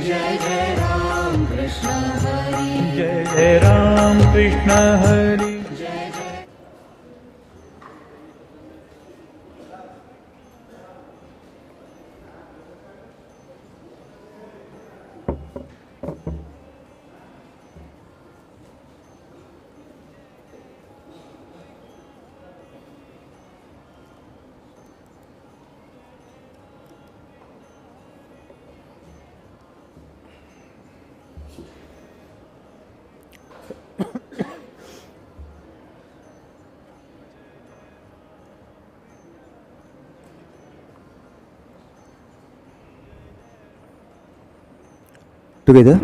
Jai Jai Ram Krishna Hari Jai Jai Ram Krishna Hari Jai Jai Together.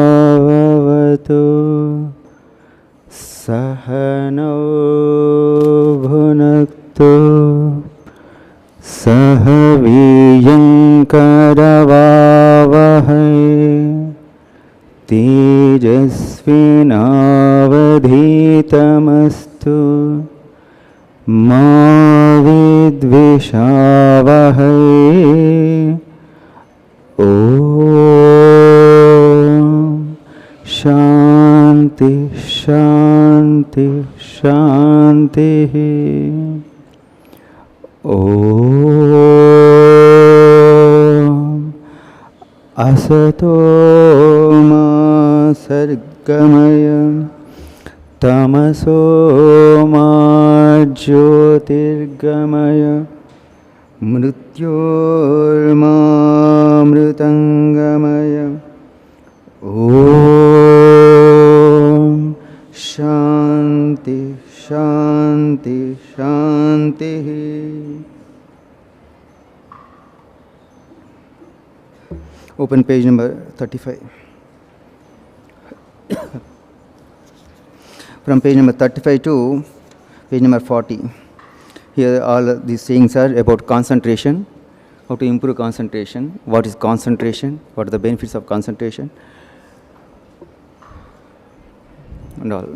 Sahanavavatu Sahanau bhunaktu Sahaviyankaravavahai Tejasvinavadhitamastu Ma vidvishavahai Om Shanti Shanti Shanti Om Asato ma sargamaya Tamaso ma jyotirgamaya Mrityorma mritangamaya Om Shanti Shanti Shanti. Open page number 35. From page number 35 to page number 40. Here all these sayings are about concentration, how to improve concentration, what is concentration, what are the benefits of concentration, and all.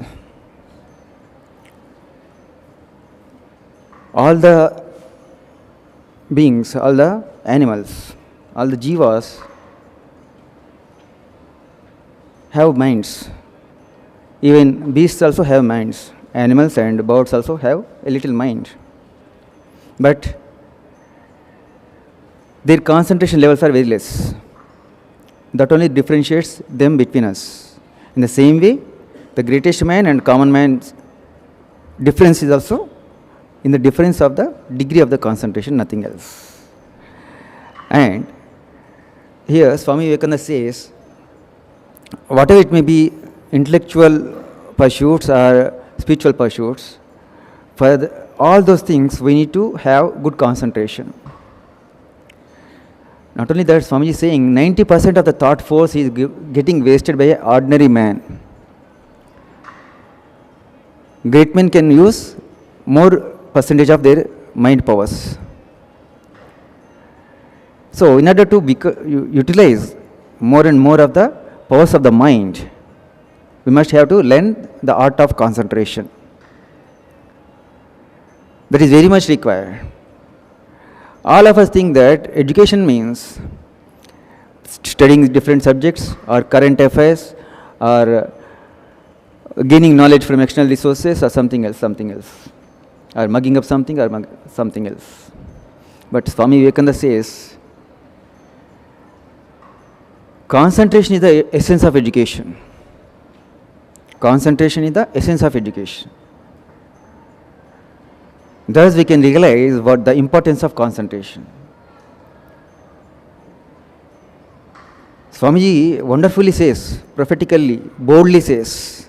All the beings, all the animals, all the jivas have minds. Even beasts also have minds. Animals and birds also have a little mind. But their concentration levels are very less. That only differentiates them between us. In the same way, the greatest man and common man's difference is also in the difference of the degree of the concentration, nothing else. And here Swami Vivekananda says, whatever it may be, intellectual pursuits or spiritual pursuits, for all those things we need to have good concentration. Not only that, Swamiji is saying 90% of the thought force is getting wasted by an ordinary man. Great men can use more percentage of their mind powers. So in order to utilize more and more of the powers of the mind, we must have to learn the art of concentration. That is very much required. All of us think that education means studying different subjects or current affairs or gaining knowledge from external resources or something else, or mugging up something or something else. But Swami Vivekananda says, concentration is the essence of education. Concentration is the essence of education. Thus we can realize what the importance of concentration. Swamiji wonderfully says, prophetically, boldly says,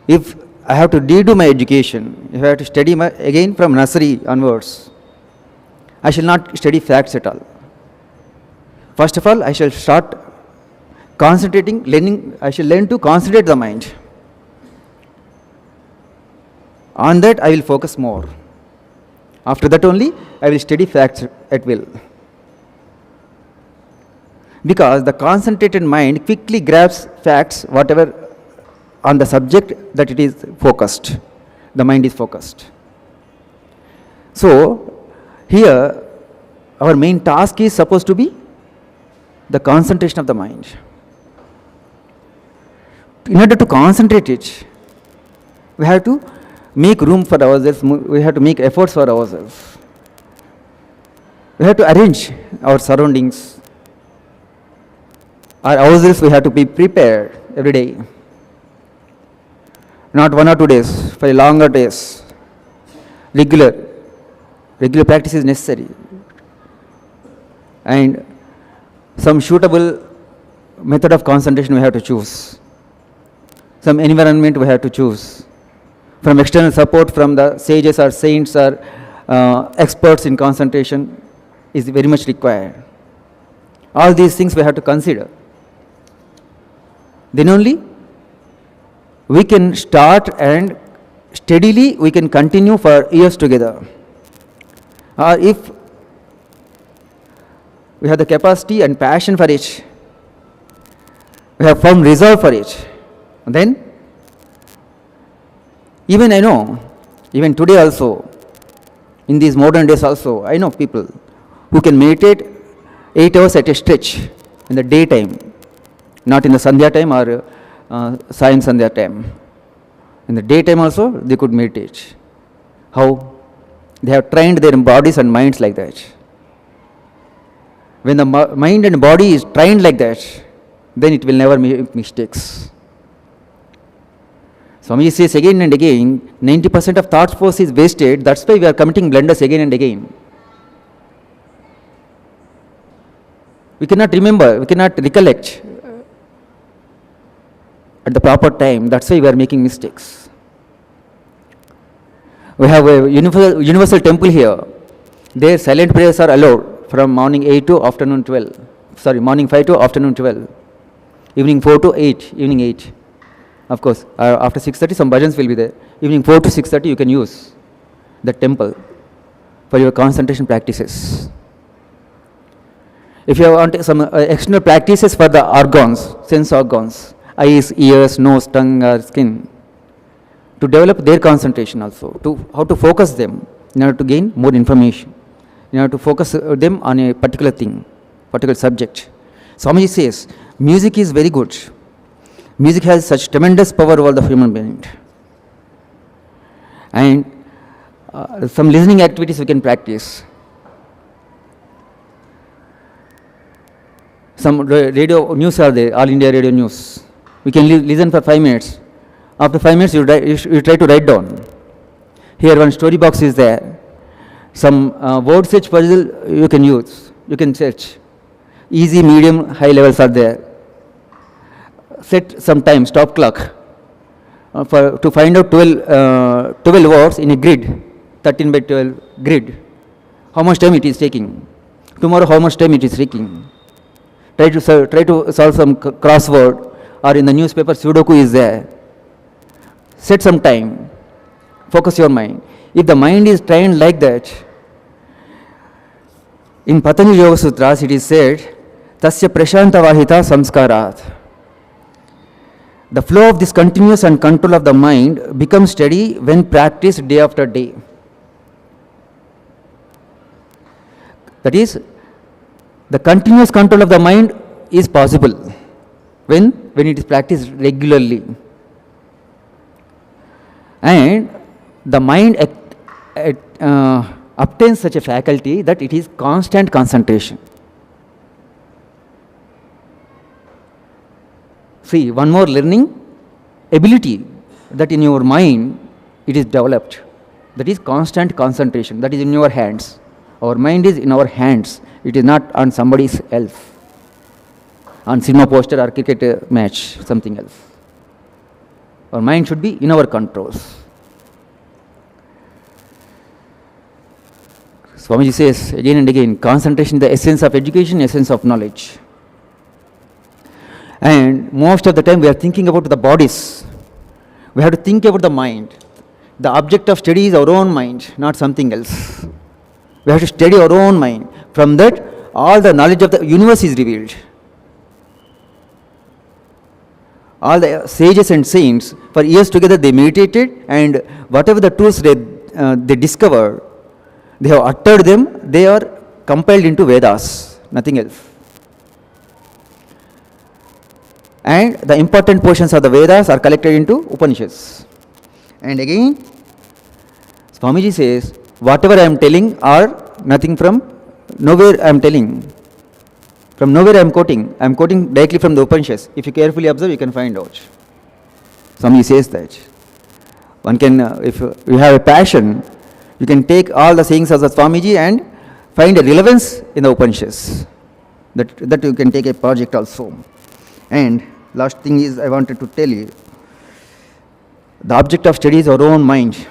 if I have to redo my education, if I have to study again from nursery onwards, I shall not study facts at all. First of all, I shall start concentrating, learning, I shall learn to concentrate the mind. On that I will focus more. After that only I will study facts at will. because the concentrated mind quickly grabs facts, whatever on the subject that it is focused. The mind is focused. So, here our main task is supposed to be the concentration of the mind. In order to concentrate it, we have to make room for ourselves, we have to make efforts for ourselves. We have to arrange our surroundings. Ourselves, we have to be prepared every day. Not 1 or 2 days, for longer days. Regular practice is necessary. And some suitable method of concentration we have to choose. Some environment we have to choose. From external support from the sages or saints or experts in concentration is very much required. All these things we have to consider. Then only we can start and steadily we can continue for years together. Or if we have the capacity and passion for it, we have firm resolve for it, then even I know, even today also, in these modern days also, I know people who can meditate 8 hours at a stretch in the daytime, not in the Sandhya time or Sayan Sandhya time. In the daytime also, they could meditate. How? They have trained their bodies and minds like that. When the mind and body is trained like that, then it will never make mistakes. Swamiji says again and again, 90% of thought force is wasted, that's why we are committing blunders again and again. We cannot remember, we cannot recollect at the proper time, that's why we are making mistakes. We have a universal temple here. There silent prayers are allowed from morning 8 to afternoon 12. Morning 5 to afternoon 12. Evening 4 to 8, evening 8. Of course, after 6:30 some bhajans will be there. Evening 4 to 6:30 you can use the temple for your concentration practices. If you want some external practices for the organs, sense organs, eyes, ears, nose, tongue or skin, to develop their concentration also, to how to focus them in order to gain more information, in order to focus them on a particular thing, particular subject. Swamiji says, music is very good. Music has such tremendous power over the human mind. And some listening activities we can practice. Some radio news are there, All India Radio News. We can listen for 5 minutes. After 5 minutes, you try to write down. Here one story box is there. Some word search puzzle you can use. You can search. Easy, medium, high levels are there. Set some time, stop clock, to find out 12 words in a grid, 13 by 12 grid. How much time it is taking? Tomorrow, how much time it is taking? Try to solve some crossword, or in the newspaper, Sudoku is there. Set some time. Focus your mind. If the mind is trained like that, in Patanjali Yoga Sutras it is said, Tasya Prashanta Vahita Samskarat. The flow of this continuous and control of the mind becomes steady when practiced day after day. That is, the continuous control of the mind is possible when it is practiced regularly. And the mind obtains such a faculty that it is constant concentration. See, one more learning ability that in your mind it is developed. That is constant concentration. That is in your hands. Our mind is in our hands. It is not on somebody else. On cinema poster or cricket match, something else. Our mind should be in our controls. Swamiji says again and again, concentration is the essence of education, essence of knowledge. And most of the time we are thinking about the bodies. We have to think about the mind. The object of study is our own mind, not something else. We have to study our own mind. From that, all the knowledge of the universe is revealed. all the sages and saints, for years together they meditated, and whatever the truths they discover, they have uttered them, they are compiled into Vedas, nothing else. And the important portions of the Vedas are collected into Upanishads. And again, Swamiji says, whatever I am telling are nothing from nowhere I am telling. From nowhere I am quoting directly from the Upanishads. If you carefully observe, you can find out. Swamiji says that. One can, if you have a passion, you can take all the sayings of the Swamiji and find a relevance in the Upanishads. That you can take a project also. And last thing is I wanted to tell you, the object of study is our own mind.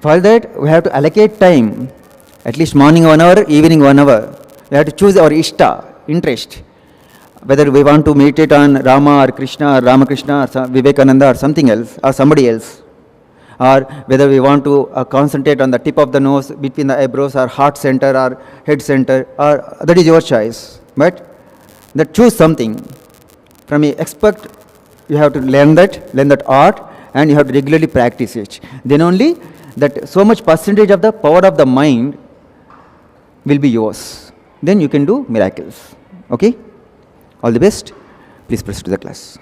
For that, we have to allocate time, at least morning 1 hour, evening 1 hour. We have to choose our ishta, interest. Whether we want to meditate on Rama or Krishna or Ramakrishna or Vivekananda or something else or somebody else. Or whether we want to concentrate on the tip of the nose, between the eyebrows or heart center or head center, or that is your choice. But that choose something. From an expert, you have to learn that art, and you have to regularly practice it. Then only that so much percentage of the power of the mind will be yours. Then you can do miracles. Okay? All the best. Please proceed to the class.